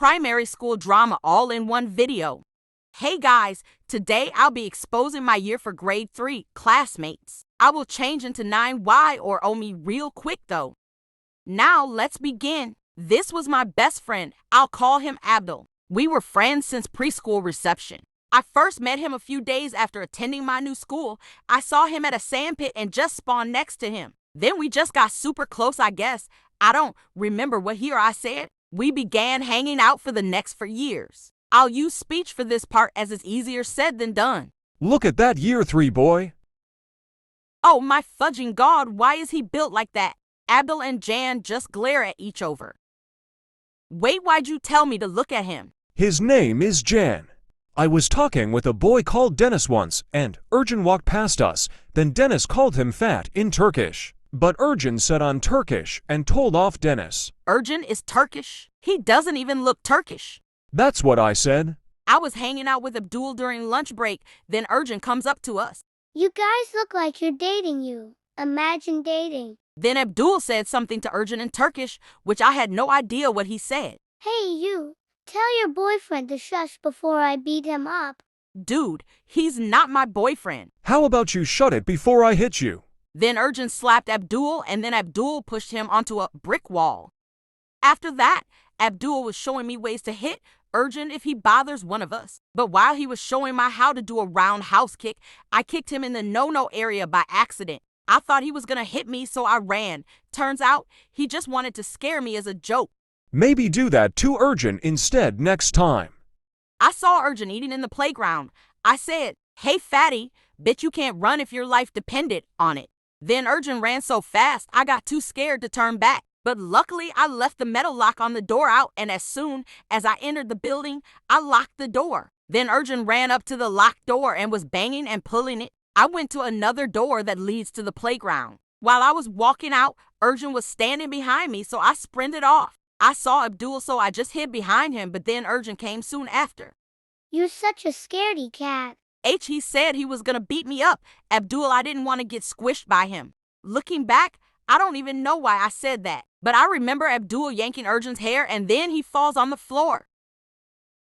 primary school drama all in one video. Hey guys, today I'll be exposing my year for grade 3 classmates. I will change into 9Y or Omi real quick though. Now let's begin. This was my best friend. I'll call him Abdul. We were friends since preschool reception. I first met him a few days after attending my new school. I saw him at a sandpit and just spawned next to him. Then we just got super close, I guess. I don't remember what he or I said. We began hanging out for the next 4 years. I'll use speech for this part as it's easier said than done. Look at that year 3 boy. Oh my fudging god, why is he built like that? Abdul and Jan just glare at each other. Wait, why'd you tell me to look at him? His name is Jan. I was talking with a boy called Dennis once, and Urjan walked past us. Then Dennis called him fat in Turkish. But Urjan said on Turkish and told off Dennis. Urjan is Turkish? He doesn't even look Turkish. That's what I said. I was hanging out with Abdul during lunch break, then Urjan comes up to us. You guys look like you're dating you. Imagine dating. Then Abdul said something to Urjan in Turkish, which I had no idea what he said. Hey you, tell your boyfriend to shush before I beat him up. Dude, he's not my boyfriend. How about you shut it before I hit you? Then Urjan slapped Abdul and then Abdul pushed him onto a brick wall. After that, Abdul was showing me ways to hit Urjan if he bothers one of us. But while he was showing me how to do a roundhouse kick, I kicked him in the no-no area by accident. I thought he was gonna hit me, so I ran. Turns out, he just wanted to scare me as a joke. Maybe do that to Urjan instead next time. I saw Urjan eating in the playground. I said, hey fatty, bet you can't run if your life depended on it. Then Urjan ran so fast, I got too scared to turn back. But luckily, I left the metal lock on the door out, and as soon as I entered the building, I locked the door. Then Urjan ran up to the locked door and was banging and pulling it. I went to another door that leads to the playground. While I was walking out, Urjan was standing behind me, so I sprinted off. I saw Abdul, so I just hid behind him, but then Urjan came soon after. You're such a scaredy cat. He said he was gonna beat me up. Abdul, I didn't want to get squished by him. Looking back, I don't even know why I said that. But I remember Abdul yanking Urjan's hair and then he falls on the floor.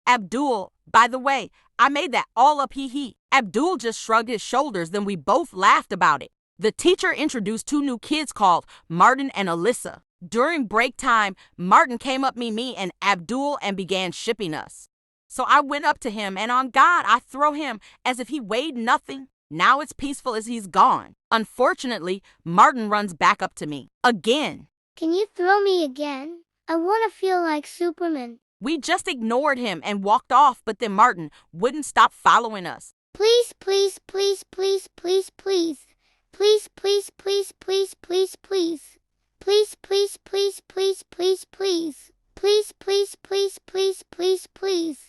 Abdul, by the way, I made that all up hee. Abdul just shrugged his shoulders, then we both laughed about it. The teacher introduced 2 new kids called Martin and Alyssa. During break time, Martin came up me and Abdul and began shipping us. So I went up to him and on God, I throw him as if he weighed nothing. Now it's peaceful as he's gone. Unfortunately, Martin runs back up to me. Again. Can you throw me again? I want to feel like Superman. We just ignored him and walked off, but then Martin wouldn't stop following us. Please, please, please, please, please, please. Please, please, please, please, please, please. Please, please, please, please, please, please. Please, please, please, please, please, please.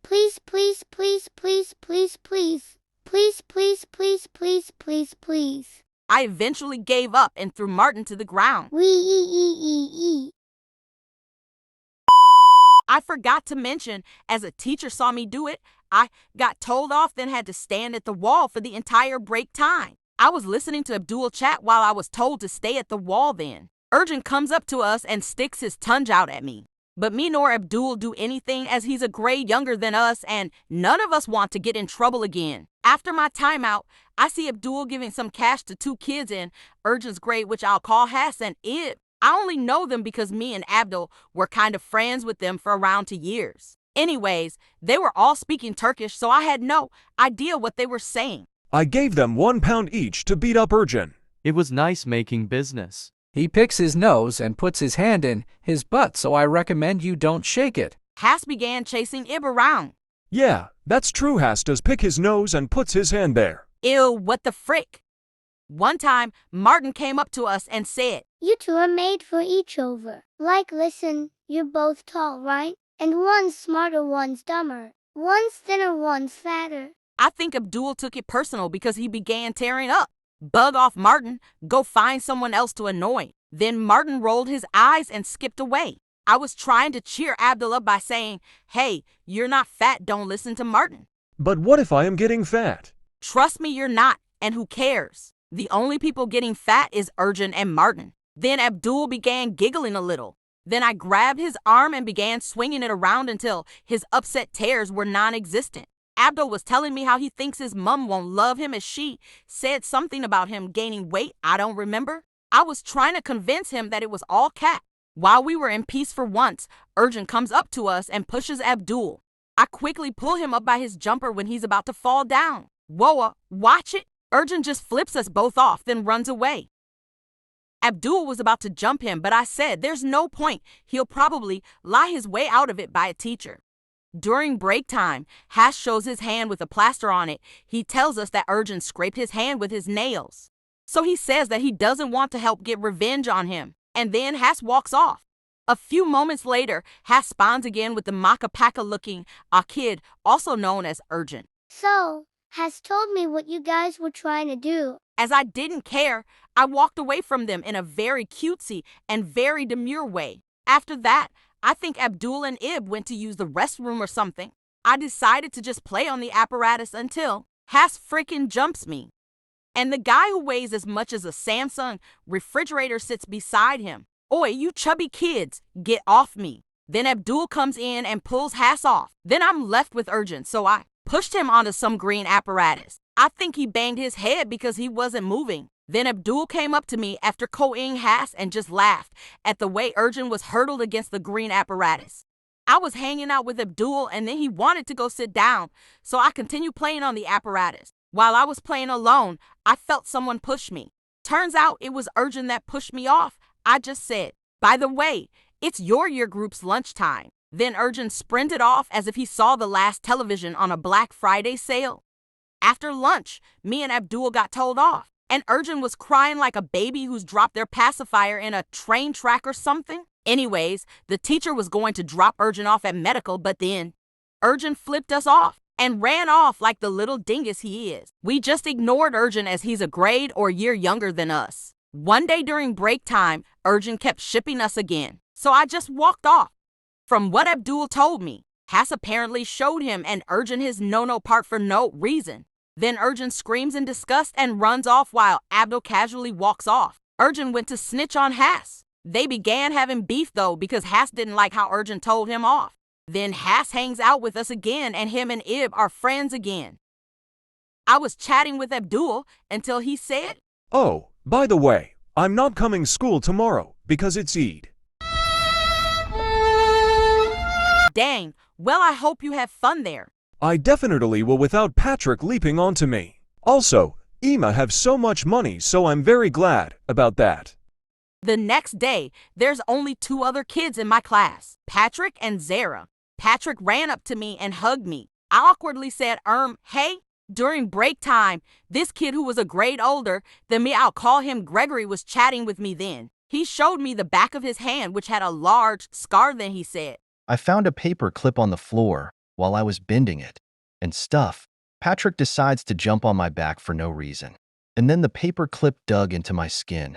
Please, please, please, please, please, please. Please, please, please, please, please, please. I eventually gave up and threw Martin to the ground. I forgot to mention, as a teacher saw me do it, I got told off, then had to stand at the wall for the entire break time. I was listening to Abdul chat while I was told to stay at the wall then. Urjan comes up to us and sticks his tongue out at me. But me nor Abdul do anything as he's a grade younger than us and none of us want to get in trouble again. After my timeout, I see Abdul giving some cash to 2 kids in Urjan's grade, which I'll call Hass and Ib. I only know them because me and Abdul were kind of friends with them for around 2 years. Anyways, they were all speaking Turkish, so I had no idea what they were saying. I gave them £1 each to beat up Urjan. It was nice making business. He picks his nose and puts his hand in his butt, so I recommend you don't shake it. Hass began chasing Ib around. Yeah, that's true. Hass does pick his nose and puts his hand there. Ew, what the frick? One time, Martin came up to us and said, You 2 are made for each other. Like, listen, you're both tall, right? And one's smarter, one's dumber. One's thinner, one's fatter. I think Abdul took it personal because he began tearing up. Bug off, Martin. Go find someone else to annoy. Then Martin rolled his eyes and skipped away. I was trying to cheer Abdul up by saying, hey, you're not fat, don't listen to Martin. But what if I am getting fat? Trust me, you're not, and who cares? The only people getting fat is Urjan and Martin. Then Abdul began giggling a little. Then I grabbed his arm and began swinging it around until his upset tears were non-existent. Abdul was telling me how he thinks his mom won't love him as she said something about him gaining weight. I don't remember. I was trying to convince him that it was all cat. While we were in peace for once, Urjan comes up to us and pushes Abdul. I quickly pull him up by his jumper when he's about to fall down. Whoa, watch it. Urjan just flips us both off, then runs away. Abdul was about to jump him, but I said there's no point. He'll probably lie his way out of it by a teacher. During break time, Hash shows his hand with a plaster on it. He tells us that Urjan scraped his hand with his nails. So he says that he doesn't want to help get revenge on him. And then Hash walks off. A few moments later, Hash spawns again with the Makapaka-looking kid, also known as Urjan. So, has told me what you guys were trying to do. As I didn't care, I walked away from them in a very cutesy and very demure way. After that, I think Abdul and Ib went to use the restroom or something. I decided to just play on the apparatus until Hash freaking jumps me. And the guy who weighs as much as a Samsung refrigerator sits beside him. Oi, you chubby kids, get off me. Then Abdul comes in and pulls Hash off. Then I'm left with Urjan, so I pushed him onto some green apparatus. I think he banged his head because he wasn't moving. Then Abdul came up to me after co-ing Hash and just laughed at the way Urjan was hurtled against the green apparatus. I was hanging out with Abdul and then he wanted to go sit down, so I continued playing on the apparatus. While I was playing alone, I felt someone push me. Turns out it was Urjan that pushed me off. I just said, by the way, it's your year group's lunchtime. Then Urjan sprinted off as if he saw the last television on a Black Friday sale. After lunch, me and Abdul got told off, and Urjan was crying like a baby who's dropped their pacifier in a train track or something. Anyways, the teacher was going to drop Urjan off at medical, but then Urjan flipped us off and ran off like the little dingus he is. We just ignored Urjan as he's a grade or year younger than us. One day during break time, Urjan kept shipping us again, so I just walked off. From what Abdul told me, Hass apparently showed him and Urjan his no-no part for no reason. Then Urjan screams in disgust and runs off while Abdul casually walks off. Urjan went to snitch on Hass. They began having beef though because Hass didn't like how Urjan told him off. Then Hass hangs out with us again and him and Ib are friends again. I was chatting with Abdul until he said, "Oh, by the way, I'm not coming school tomorrow because it's Eid." Dang, well I hope you have fun there. I definitely will without Patrick leaping onto me. Also, Ema have so much money, so I'm very glad about that. The next day, there's only 2 other kids in my class, Patrick and Zara. Patrick ran up to me and hugged me. I awkwardly said, hey. During break time, this kid who was a grade older than me, I'll call him Gregory, was chatting with me then. He showed me the back of his hand, which had a large scar. Then he said, I found a paper clip on the floor while I was bending it and stuff. Patrick decides to jump on my back for no reason. And then the paper clip dug into my skin.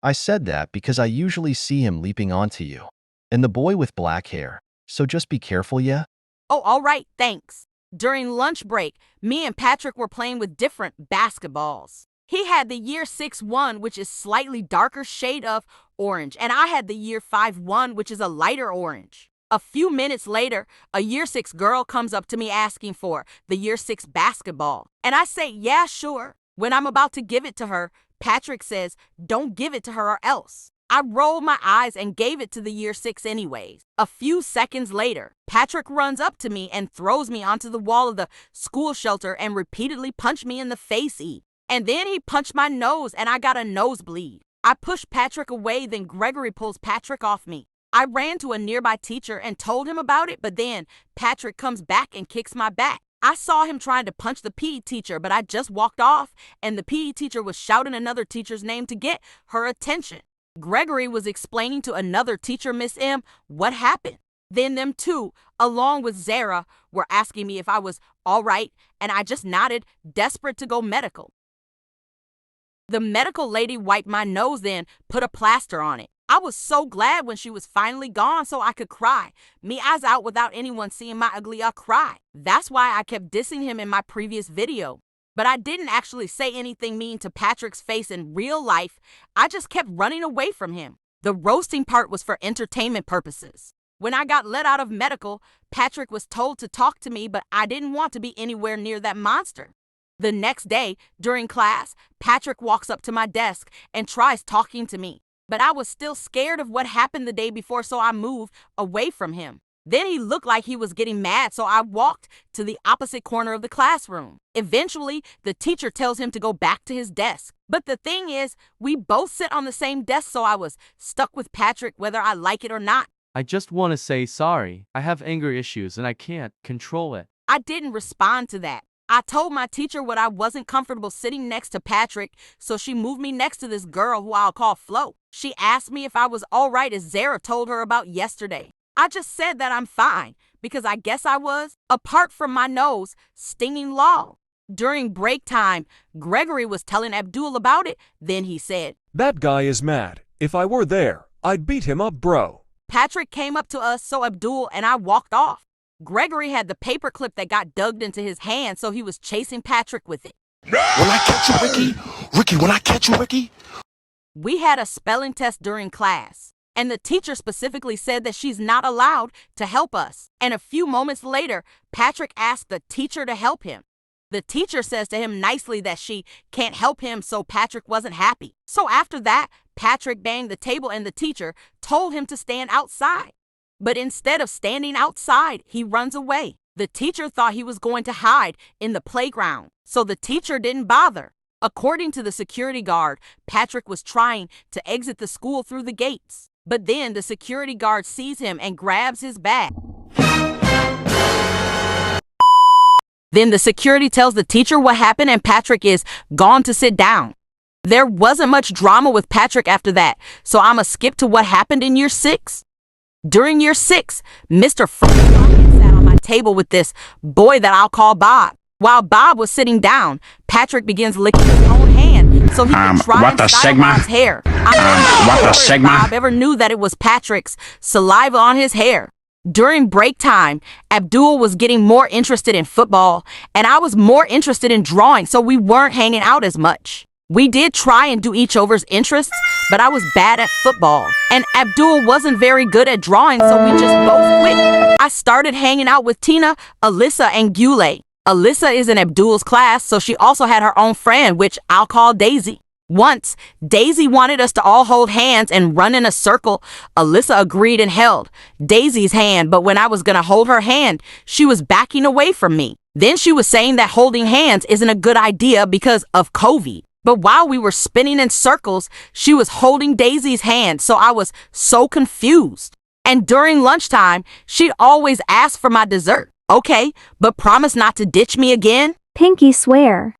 I said that because I usually see him leaping onto you. And the boy with black hair. So just be careful, yeah? Oh, all right, thanks. During lunch break, me and Patrick were playing with different basketballs. He had the year 6 one, which is slightly darker shade of orange, and I had the year 5 one, which is a lighter orange. A few minutes later, a year 6 girl comes up to me asking for the year 6 basketball. And I say, yeah, sure. When I'm about to give it to her, Patrick says, don't give it to her or else. I rolled my eyes and gave it to the year 6 anyways. A few seconds later, Patrick runs up to me and throws me onto the wall of the school shelter and repeatedly punched me in the face. And then he punched my nose and I got a nosebleed. I pushed Patrick away, then Gregory pulls Patrick off me. I ran to a nearby teacher and told him about it, but then Patrick comes back and kicks my back. I saw him trying to punch the PE teacher, but I just walked off, and the PE teacher was shouting another teacher's name to get her attention. Gregory was explaining to another teacher, Miss M, what happened. Then them two, along with Zara, were asking me if I was all right, and I just nodded, desperate to go medical. The medical lady wiped my nose, then put a plaster on it. I was so glad when she was finally gone so I could cry. Me eyes out without anyone seeing my ugly cry. That's why I kept dissing him in my previous video. But I didn't actually say anything mean to Patrick's face in real life. I just kept running away from him. The roasting part was for entertainment purposes. When I got let out of medical, Patrick was told to talk to me, but I didn't want to be anywhere near that monster. The next day, during class, Patrick walks up to my desk and tries talking to me. But I was still scared of what happened the day before, so I moved away from him. Then he looked like he was getting mad, so I walked to the opposite corner of the classroom. Eventually, the teacher tells him to go back to his desk. But the thing is, we both sit on the same desk, so I was stuck with Patrick whether I like it or not. I just want to say sorry. I have anger issues and I can't control it. I didn't respond to that. I told my teacher what I wasn't comfortable sitting next to Patrick, so she moved me next to this girl who I'll call Flo. She asked me if I was all right, as Zara told her about yesterday. I just said that I'm fine, because I guess I was, apart from my nose, stinging lol. During break time, Gregory was telling Abdul about it. Then he said, "That guy is mad. If I were there, I'd beat him up, bro." Patrick came up to us, so Abdul and I walked off. Gregory had the paperclip that got dug into his hand, so he was chasing Patrick with it. When I catch you, Ricky, when I catch you, Ricky. We had a spelling test during class, and the teacher specifically said that she's not allowed to help us. And a few moments later, Patrick asked the teacher to help him. The teacher says to him nicely that she can't help him, so Patrick wasn't happy. So after that, Patrick banged the table and the teacher told him to stand outside. But instead of standing outside, he runs away. The teacher thought he was going to hide in the playground, so the teacher didn't bother. According to the security guard, Patrick was trying to exit the school through the gates. But then the security guard sees him and grabs his bag. Then the security tells the teacher what happened and Patrick is gone to sit down. There wasn't much drama with Patrick after that, so I'ma skip to what happened in year 6. During year 6, Mr. Frank sat on my table with this boy that I'll call Bob. While Bob was sitting down, Patrick begins licking his own hand so he can try and style Bob's hair. I'm not sure if Bob ever knew that it was Patrick's saliva on his hair. During break time, Abdul was getting more interested in football, and I was more interested in drawing, so we weren't hanging out as much. We did try and do each other's interests, but I was bad at football, and Abdul wasn't very good at drawing, so we just both quit. I started hanging out with Tina, Alyssa, and Gule. Alyssa is in Abdul's class, so she also had her own friend, which I'll call Daisy. Once, Daisy wanted us to all hold hands and run in a circle. Alyssa agreed and held Daisy's hand, but when I was gonna hold her hand, she was backing away from me. Then she was saying that holding hands isn't a good idea because of COVID. But while we were spinning in circles, she was holding Daisy's hand, so I was so confused. And during lunchtime, she'd always ask for my dessert. Okay, but promise not to ditch me again? Pinky swear.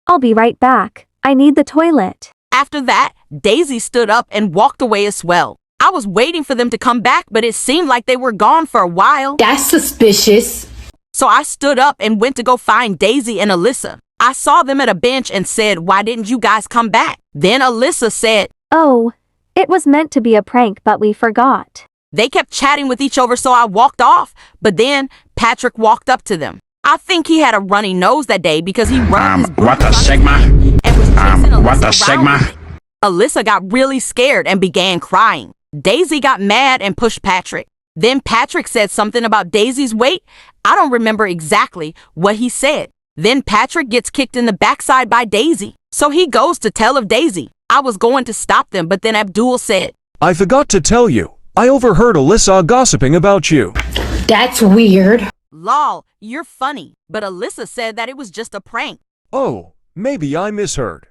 I'll be right back. I need the toilet. After that, Daisy stood up and walked away as well. I was waiting for them to come back, but it seemed like they were gone for a while. That's suspicious. So I stood up and went to go find Daisy and Alyssa. I saw them at a bench and said, "Why didn't you guys come back?" Then Alyssa said, "Oh, it was meant to be a prank, but we forgot." They kept chatting with each other, so I walked off. But then Patrick walked up to them. I think he had a runny nose that day because he rubbed his boots on his hand and was chasing Alyssa around with it. Alyssa got really scared and began crying. Daisy got mad and pushed Patrick. Then Patrick said something about Daisy's weight. I don't remember exactly what he said. Then Patrick gets kicked in the backside by Daisy. So he goes to tell of Daisy. I was going to stop them, but then Abdul said, "I forgot to tell you. I overheard Alyssa gossiping about you." That's weird. "Lol, you're funny." But Alyssa said that it was just a prank. Oh, maybe I misheard.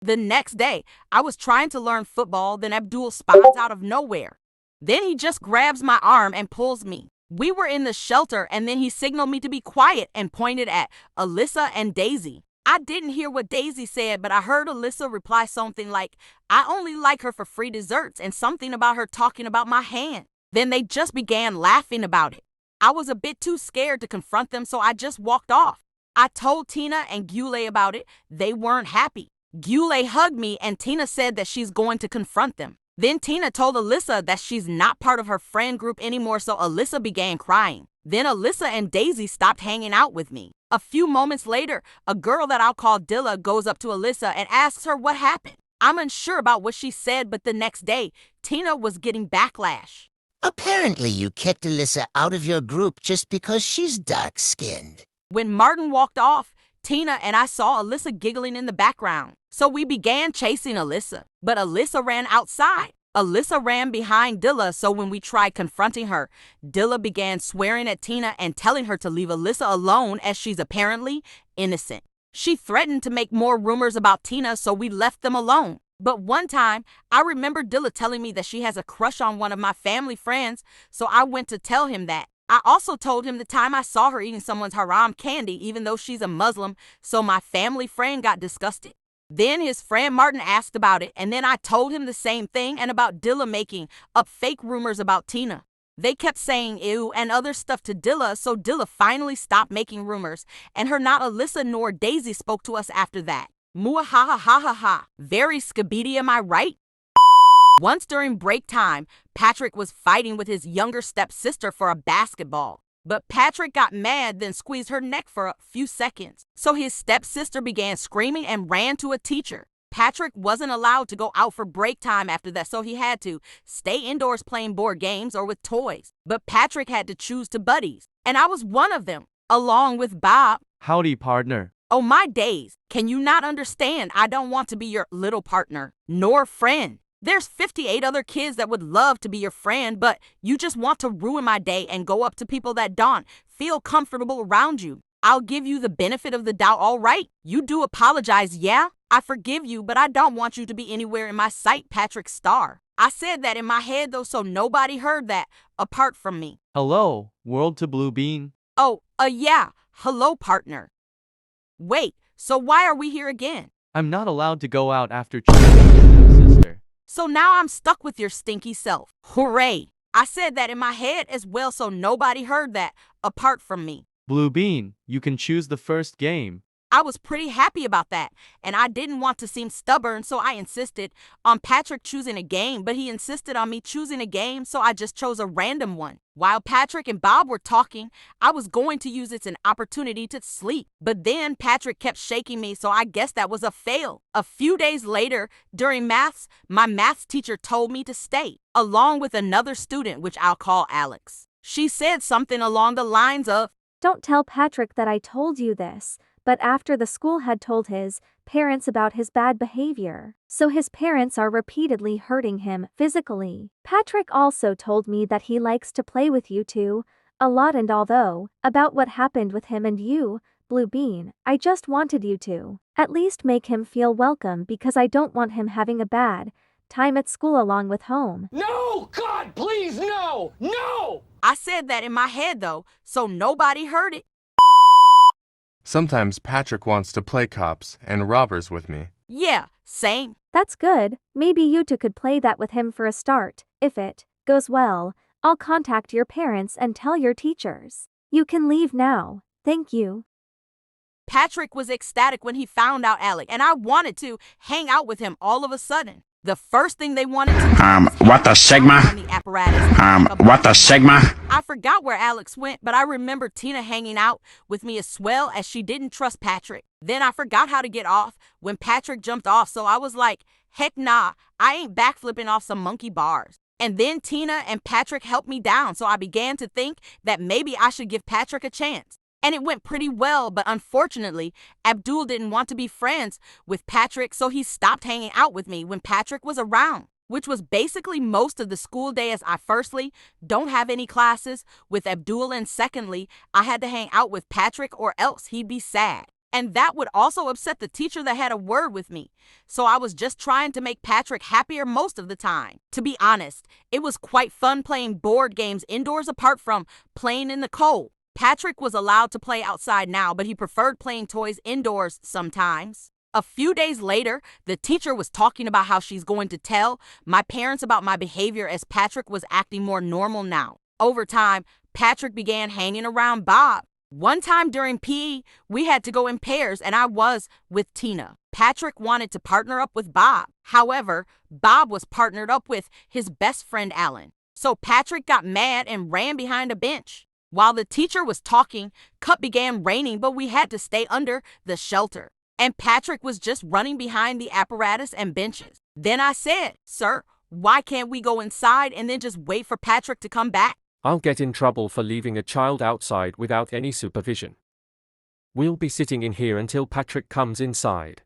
The next day, I was trying to learn football, then Abdul spots out of nowhere. Then he just grabs my arm and pulls me. We were in the shelter, and then he signaled me to be quiet and pointed at Alyssa and Daisy. I didn't hear what Daisy said, but I heard Alyssa reply something like, "I only like her for free desserts," and something about her talking about my hand. Then they just began laughing about it. I was a bit too scared to confront them, so I just walked off. I told Tina and Gule about it. They weren't happy. Gule hugged me, and Tina said that she's going to confront them. Then Tina told Alyssa that she's not part of her friend group anymore, so Alyssa began crying. Then Alyssa and Daisy stopped hanging out with me. A few moments later, a girl that I'll call Dilla goes up to Alyssa and asks her what happened. I'm unsure about what she said, but the next day, Tina was getting backlash. Apparently you kicked Alyssa out of your group just because she's dark-skinned. When Martin walked off, Tina and I saw Alyssa giggling in the background. So we began chasing Alyssa, but Alyssa ran outside. Alyssa ran behind Dilla, so when we tried confronting her, Dilla began swearing at Tina and telling her to leave Alyssa alone as she's apparently innocent. She threatened to make more rumors about Tina, so we left them alone. But one time, I remember Dilla telling me that she has a crush on one of my family friends, so I went to tell him that. I also told him the time I saw her eating someone's haram candy, even though she's a Muslim, so my family friend got disgusted. Then his friend Martin asked about it, and then I told him the same thing and about Dilla making up fake rumors about Tina. They kept saying ew and other stuff to Dilla, so Dilla finally stopped making rumors, and her not Alyssa nor Daisy spoke to us after that. Muahahahaha. Very skibidi, am I right? Once during break time, Patrick was fighting with his younger stepsister for a basketball. But Patrick got mad, then squeezed her neck for a few seconds. So his stepsister began screaming and ran to a teacher. Patrick wasn't allowed to go out for break time after that, so he had to stay indoors playing board games or with toys. But Patrick had to choose two buddies, and I was one of them, along with Bob. Howdy, partner. Oh my days, can you not understand? I don't want to be your little partner, nor friend. There's 58 other kids that would love to be your friend, but you just want to ruin my day and go up to people that don't feel comfortable around you. I'll give you the benefit of the doubt, all right? You do apologize, yeah? I forgive you, but I don't want you to be anywhere in my sight, Patrick Starr. I said that in my head, though, so nobody heard that apart from me. Hello, world to Blue Bean. Oh, yeah. Hello, partner. Wait, so why are we here again? I'm not allowed to go out after choosing your sister. So now I'm stuck with your stinky self. Hooray! I said that in my head as well, so nobody heard that apart from me. Blue Bean, you can choose the first game. I was pretty happy about that, and I didn't want to seem stubborn, so I insisted on Patrick choosing a game, but he insisted on me choosing a game, so I just chose a random one. While Patrick and Bob were talking, I was going to use it as an opportunity to sleep, but then Patrick kept shaking me, so I guess that was a fail. A few days later, during maths, my maths teacher told me to stay, along with another student, which I'll call Alex. She said something along the lines of, Don't tell Patrick that I told you this. But after the school had told his parents about his bad behavior, so his parents are repeatedly hurting him physically. Patrick also told me that he likes to play with you two a lot, and although about what happened with him and you, Blue Bean, I just wanted you to at least make him feel welcome, because I don't want him having a bad time at school along with home. No! God, please, no! No! I said that in my head, though, so nobody heard it. Sometimes Patrick wants to play cops and robbers with me. Yeah, same. That's good. Maybe you two could play that with him for a start. If it goes well, I'll contact your parents and tell your teachers. You can leave now. Thank you. Patrick was ecstatic when he found out Alec, and I wanted to hang out with him all of a sudden. The first thing they wanted to do what the Sigma? What the Sigma? I forgot where Alex went, but I remember Tina hanging out with me as well, as she didn't trust Patrick. Then I forgot how to get off when Patrick jumped off, so I was like, heck nah, I ain't backflipping off some monkey bars. And then Tina and Patrick helped me down, so I began to think that maybe I should give Patrick a chance. And it went pretty well, but unfortunately, Abdul didn't want to be friends with Patrick, so he stopped hanging out with me when Patrick was around, which was basically most of the school day, as I firstly don't have any classes with Abdul, and secondly, I had to hang out with Patrick or else he'd be sad. And that would also upset the teacher that had a word with me. So I was just trying to make Patrick happier most of the time. To be honest, it was quite fun playing board games indoors apart from playing in the cold. Patrick was allowed to play outside now, but he preferred playing toys indoors sometimes. A few days later, the teacher was talking about how she's going to tell my parents about my behavior, as Patrick was acting more normal now. Over time, Patrick began hanging around Bob. One time during PE, we had to go in pairs, and I was with Tina. Patrick wanted to partner up with Bob. However, Bob was partnered up with his best friend Alan. So Patrick got mad and ran behind a bench. While the teacher was talking, cup began raining, but we had to stay under the shelter. and Patrick was just running behind the apparatus and benches. Then I said, "Sir, why can't we go inside and then just wait for Patrick to come back?" I'll get in trouble for leaving a child outside without any supervision. We'll be sitting in here until Patrick comes inside.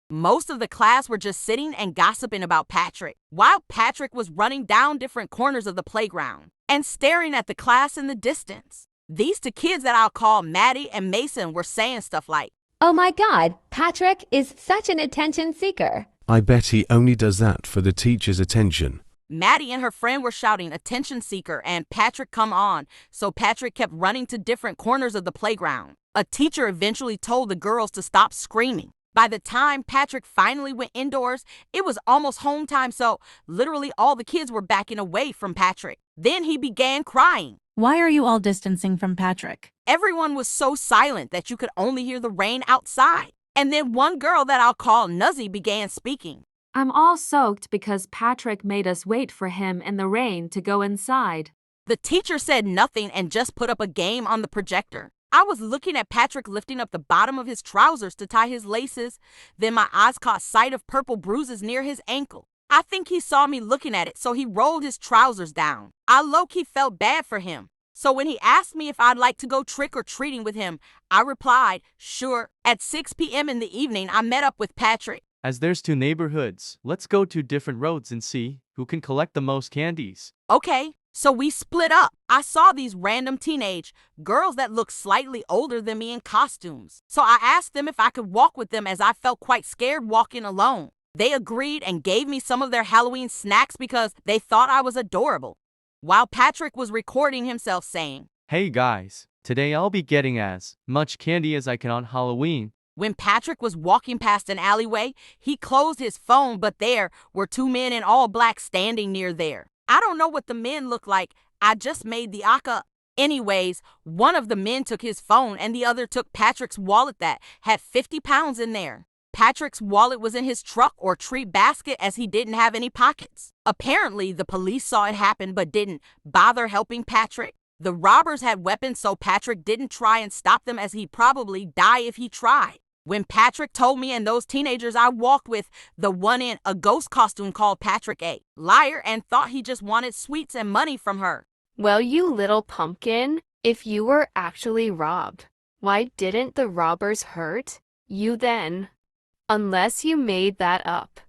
Most of the class were just sitting and gossiping about Patrick, while Patrick was running down different corners of the playground and staring at the class in the distance. These two kids that I'll call Maddie and Mason were saying stuff like, "Oh my God, Patrick is such an attention seeker." I bet he only does that for the teacher's attention. Maddie and her friend were shouting "attention seeker" and "Patrick, come on," so Patrick kept running to different corners of the playground. A teacher eventually told the girls to stop screaming. By the time Patrick finally went indoors, it was almost home time, so literally all the kids were backing away from Patrick. Then he began crying. "Why are you all distancing from Patrick?" Everyone was so silent that you could only hear the rain outside. And then one girl that I'll call Nuzzy began speaking. "I'm all soaked because Patrick made us wait for him in the rain to go inside." The teacher said nothing and just put up a game on the projector. I was looking at Patrick lifting up the bottom of his trousers to tie his laces. Then my eyes caught sight of purple bruises near his ankle. I think he saw me looking at it, so he rolled his trousers down. I low-key felt bad for him. So when he asked me if I'd like to go trick-or-treating with him, I replied, "Sure." At 6 p.m. in the evening, I met up with Patrick. As there's two neighborhoods, let's go to different roads and see who can collect the most candies. Okay. So we split up. I saw these random teenage girls that looked slightly older than me in costumes. So I asked them if I could walk with them as I felt quite scared walking alone. They agreed and gave me some of their Halloween snacks because they thought I was adorable. While Patrick was recording himself saying, "Hey guys, today I'll be getting as much candy as I can on Halloween." When Patrick was walking past an alleyway, he closed his phone, but there were two men in all black standing near there. I don't know what the men look like. I just made the aka. Anyways, one of the men took his phone and the other took Patrick's wallet that had 50 pounds in there. Patrick's wallet was in his truck or tree basket as he didn't have any pockets. Apparently, the police saw it happen but didn't bother helping Patrick. The robbers had weapons, so Patrick didn't try and stop them as he'd probably die if he tried. When Patrick told me and those teenagers I walked with, the one in a ghost costume called Patrick a liar and thought he just wanted sweets and money from her. "Well, you little pumpkin, if you were actually robbed, why didn't the robbers hurt you then? Unless you made that up.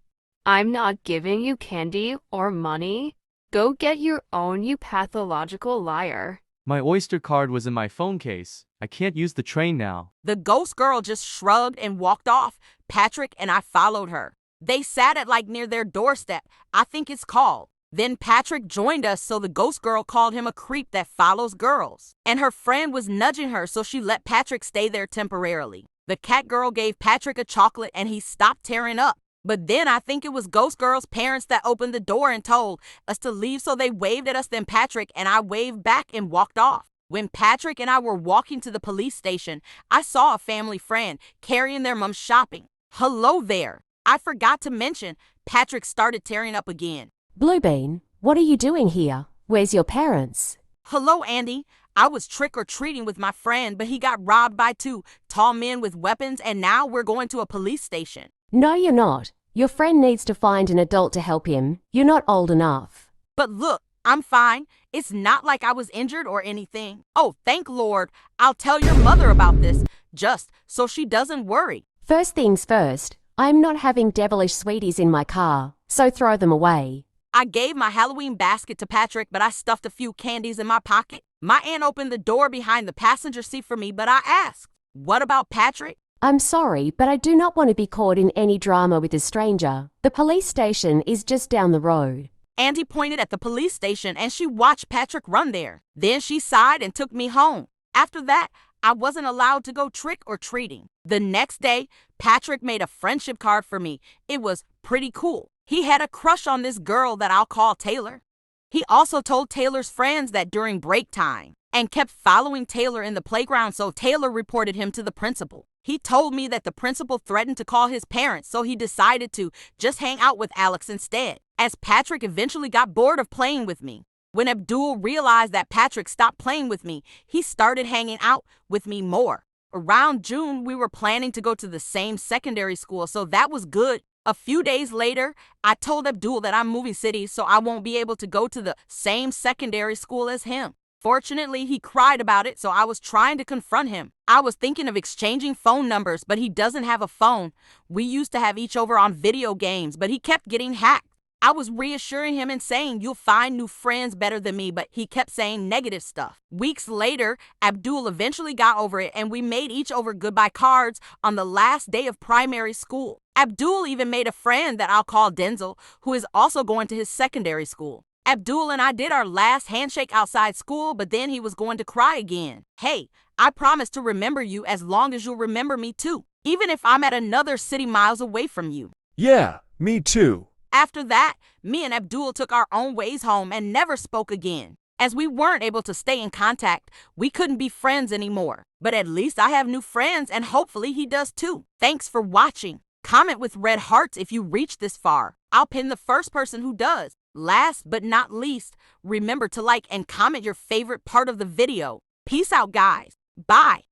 I'm not giving you candy or money. Go get your own, you pathological liar." My Oyster card was in my phone case. I can't use the train now. The ghost girl just shrugged and walked off. Patrick and I followed her. They sat at like near their doorstep, I think it's called. Then Patrick joined us, so the ghost girl called him a creep that follows girls. And her friend was nudging her, so she let Patrick stay there temporarily. The cat girl gave Patrick a chocolate and he stopped tearing up. But then I think it was Ghost Girl's parents that opened the door and told us to leave, so they waved at us. Then Patrick and I waved back and walked off. When Patrick and I were walking to the police station, I saw a family friend carrying their mom shopping. "Hello there. I forgot to mention," Patrick started tearing up again. "Bluebean, what are you doing here? Where's your parents?" "Hello, Andy. I was trick-or-treating with my friend, but he got robbed by two tall men with weapons, and now we're going to a police station." "No, you're not. Your friend needs to find an adult to help him. You're not old enough." "But look, I'm fine. It's not like I was injured or anything." "Oh, thank Lord. I'll tell your mother about this, just so she doesn't worry." "First things first, I'm not having devilish sweeties in my car, so throw them away." I gave my Halloween basket to Patrick, but I stuffed a few candies in my pocket. My aunt opened the door behind the passenger seat for me, but I asked, "What about Patrick?" "I'm sorry, but I do not want to be caught in any drama with a stranger. The police station is just down the road." Andy pointed at the police station and she watched Patrick run there. Then she sighed and took me home. After that, I wasn't allowed to go trick-or-treating. The next day, Patrick made a friendship card for me. It was pretty cool. He had a crush on this girl that I'll call Taylor. He also told Taylor's friends that during break time and kept following Taylor in the playground, so Taylor reported him to the principal. He told me that the principal threatened to call his parents, so he decided to just hang out with Alex instead, as Patrick eventually got bored of playing with me. When Abdul realized that Patrick stopped playing with me, he started hanging out with me more. Around June, we were planning to go to the same secondary school, so that was good. A few days later, I told Abdul that I'm moving cities, so I won't be able to go to the same secondary school as him. Fortunately, he cried about it, so I was trying to confront him. I was thinking of exchanging phone numbers, but he doesn't have a phone. We used to have each other on video games, but he kept getting hacked. I was reassuring him and saying, you'll find new friends better than me, but he kept saying negative stuff. Weeks later, Abdul eventually got over it, and we made each other goodbye cards on the last day of primary school. Abdul even made a friend that I'll call Denzel, who is also going to his secondary school. Abdul and I did our last handshake outside school, but then he was going to cry again. Hey, I promise to remember you as long as you'll remember me too, even if I'm at another city miles away from you. Yeah, me too. After that, me and Abdul took our own ways home and never spoke again. As we weren't able to stay in contact, we couldn't be friends anymore. But at least I have new friends, and hopefully he does too. Thanks for watching. Comment with red hearts if you reach this far. I'll pin the first person who does. Last but not least, remember to like and comment your favorite part of the video. Peace out, guys. Bye.